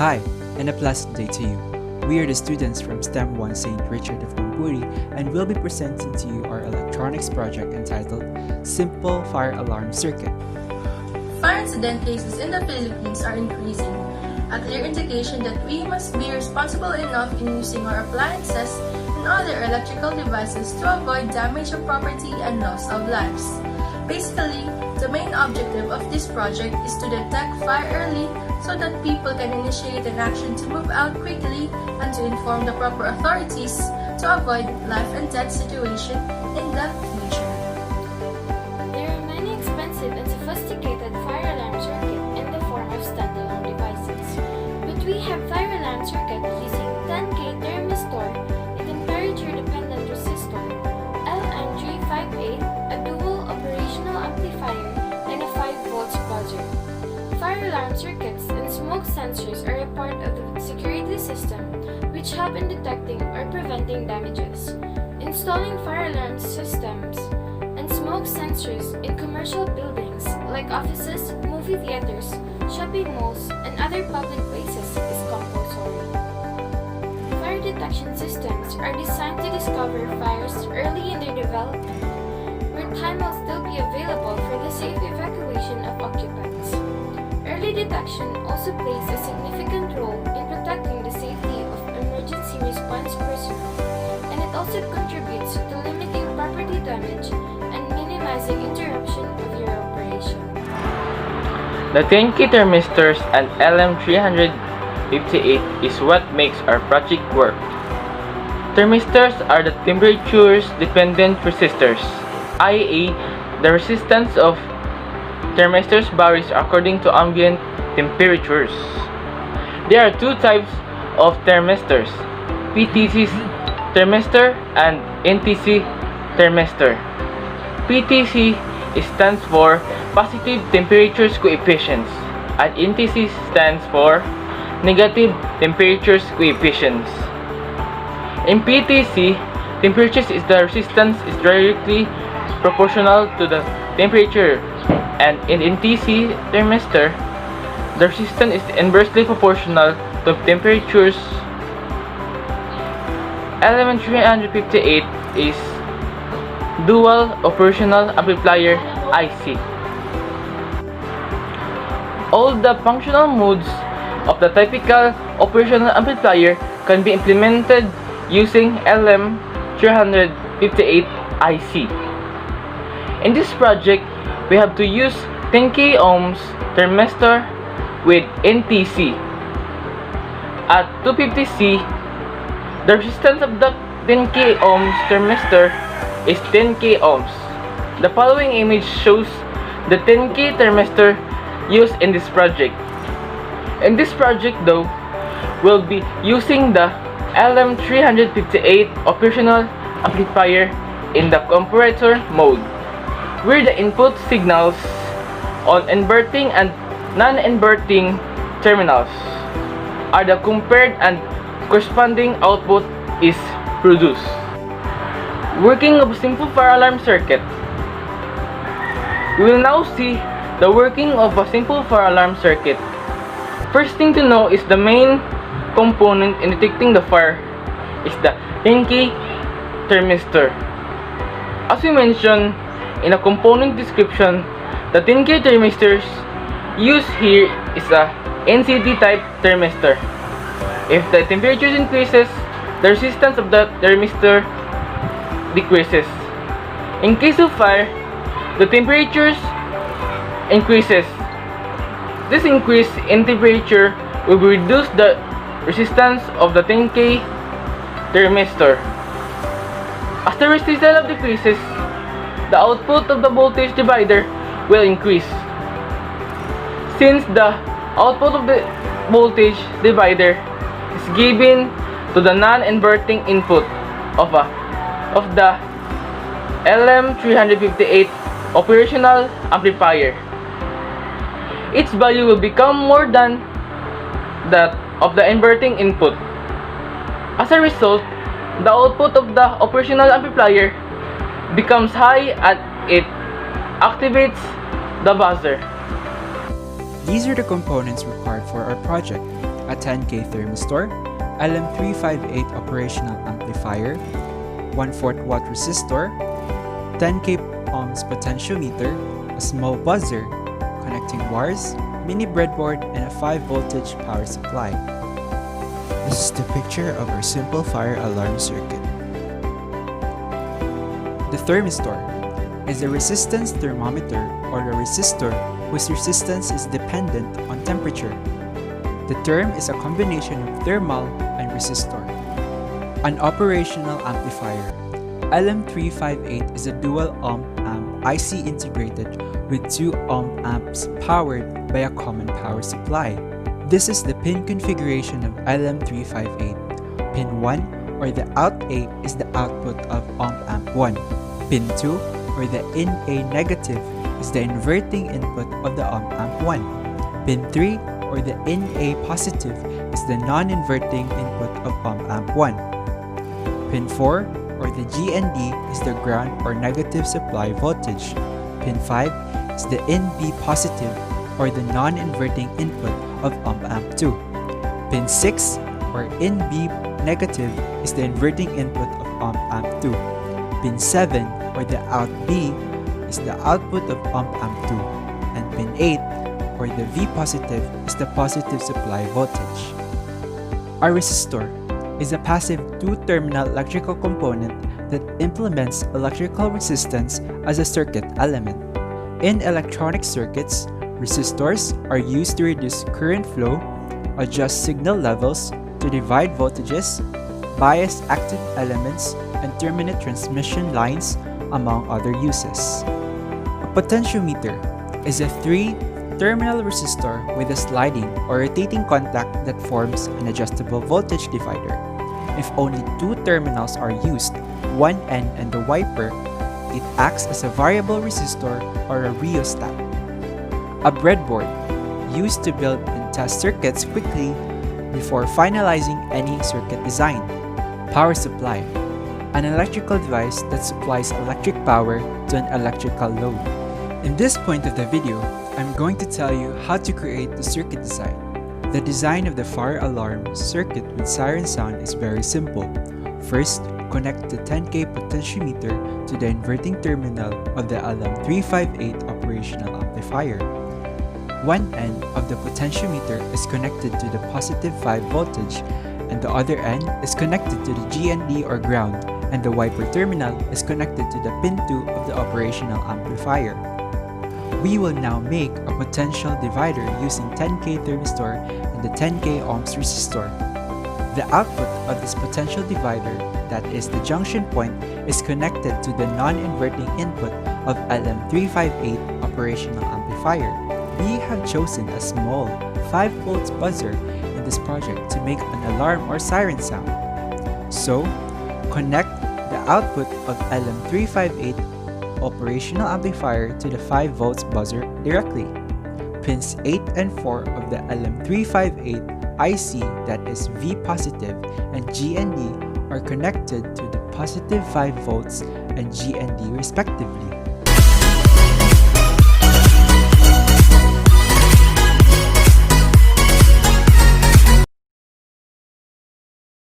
Hi, and a pleasant day to you. We are the students from STEM 1 St. Richard of PAMPURI and will be presenting to you our electronics project entitled Simple Fire Alarm Circuit. Fire incident cases in the Philippines are increasing, a clear indication that we must be responsible enough in using our appliances and other electrical devices to avoid damage of property and loss of lives. Basically, the main objective of this project is to detect fire early so that people can initiate an action to move out quickly and to inform the proper authorities to avoid life and death situation in the future. There are many expensive and sophisticated fire alarm circuits in the form of standalone devices. But we have fire alarm circuit using 10K thermistor, a temperature-dependent resistor, LM358, a dual operational amplifier, and a 5 volts buzzer. Fire alarm circuits and smoke sensors are a part of the security system which help in detecting or preventing damages. Installing fire alarm systems and smoke sensors in commercial buildings like offices, movie theaters, shopping malls, and other public places is compulsory. Fire detection systems are designed to discover fires early in their development, where time will still be available for the safe evacuation of occupants. Early detection also plays a significant role in protecting the safety of emergency response personnel, and it also contributes to limiting property damage and minimizing interruption of your operation. The 10K thermistors and LM358 is what makes our project work. Thermistors are the temperature-dependent resistors, i.e., the resistance of thermistors varies according to ambient temperatures. There are two types of thermistors, PTC thermistor and NTC thermistor. PTC stands for positive temperature coefficients and NTC stands for negative temperature coefficients. In PTC, temperatures is the resistance is directly proportional to the temperature, and in NTC thermistor, the resistance is inversely proportional to temperatures. Element 358 is dual operational amplifier IC. All the functional modes of the typical operational amplifier can be implemented using LM358 IC. In this project, we have to use 10K ohms thermistor with NTC. At 250C, the resistance of the 10K ohms thermistor is 10K ohms. The following image shows the 10K thermistor used in this project. In this project though, we'll be using the LM358 operational amplifier in the comparator mode, where the input signals on inverting and non-inverting terminals are the compared and corresponding output is produced. Working of a simple fire alarm circuit. We will now see the working of a simple fire alarm circuit. First thing to know is the main component in detecting the fire is the 10K thermistor. As we mentioned in a component description, the 10K thermistors used here is a NCT type thermistor. If the temperature increases, the resistance of the thermistor decreases. In case of fire, the temperatures increases. This increase in temperature will reduce the resistance of the 10K thermistor. As the resistance decreases, the output of the voltage divider will increase. Since the output of the voltage divider is given to the non-inverting input of the LM358 operational amplifier, its value will become more than that of the inverting input. As a result, the output of the operational amplifier becomes high and it activates the buzzer. These are the components required for our project. a 10K thermistor, LM358 operational amplifier, 1/4 watt resistor, 10K ohms potentiometer, a small buzzer, connecting wires, mini breadboard, and a 5 voltage power supply. This is the picture of our simple fire alarm circuit. The thermistor is a resistance thermometer or a resistor whose resistance is dependent on temperature. The term is a combination of thermal and resistor. An operational amplifier. LM358 is a dual ohm amp IC integrated with 2 ohm amps powered by a common power supply. This is the pin configuration of LM358. Pin 1 or the out A is the output of ohm amp 1. Pin 2 or the in A negative is the inverting input of the ohm amp 1. Pin 3 or the in A positive is the non-inverting input of ohm amp 1. Pin 4 or the GND is the ground or negative supply voltage. Pin 5 is the NB positive or the non-inverting input of ohm amp 2. Pin 6 or NB negative is the inverting input of ohm amp 2. Pin 7 or the out B is the output of ohm amp 2. And pin 8 or the V positive is the positive supply voltage. A resistor is a passive 2-terminal electrical component that implements electrical resistance as a circuit element. In electronic circuits, resistors are used to reduce current flow, adjust signal levels, to divide voltages, bias active elements, and terminate transmission lines, among other uses. A potentiometer is a 3-terminal resistor with a sliding or rotating contact that forms an adjustable voltage divider. If only 2 terminals are used, one end and the wiper, it acts as a variable resistor or a rheostat. A breadboard, used to build and test circuits quickly before finalizing any circuit design. Power supply, an electrical device that supplies electric power to an electrical load. In this point of the video, I'm going to tell you how to create the circuit design. The design of the fire alarm circuit with siren sound is very simple. First, connect the 10K potentiometer to the inverting terminal of the LM358 operational amplifier. One end of the potentiometer is connected to the positive 5 voltage, and the other end is connected to the GND or ground, and the wiper terminal is connected to the pin 2 of the operational amplifier. We will now make a potential divider using 10K thermistor and the 10K ohms resistor. The output of this potential divider, that is the junction point, is connected to the non-inverting input of LM358 operational amplifier. We have chosen a small 5 volts buzzer in this project to make an alarm or siren sound. So, connect the output of LM358 operational amplifier to the 5 volts buzzer directly. Pins 8 and 4 of the LM358 IC, that is V positive, and GND are connected to the positive 5 volts and GND respectively.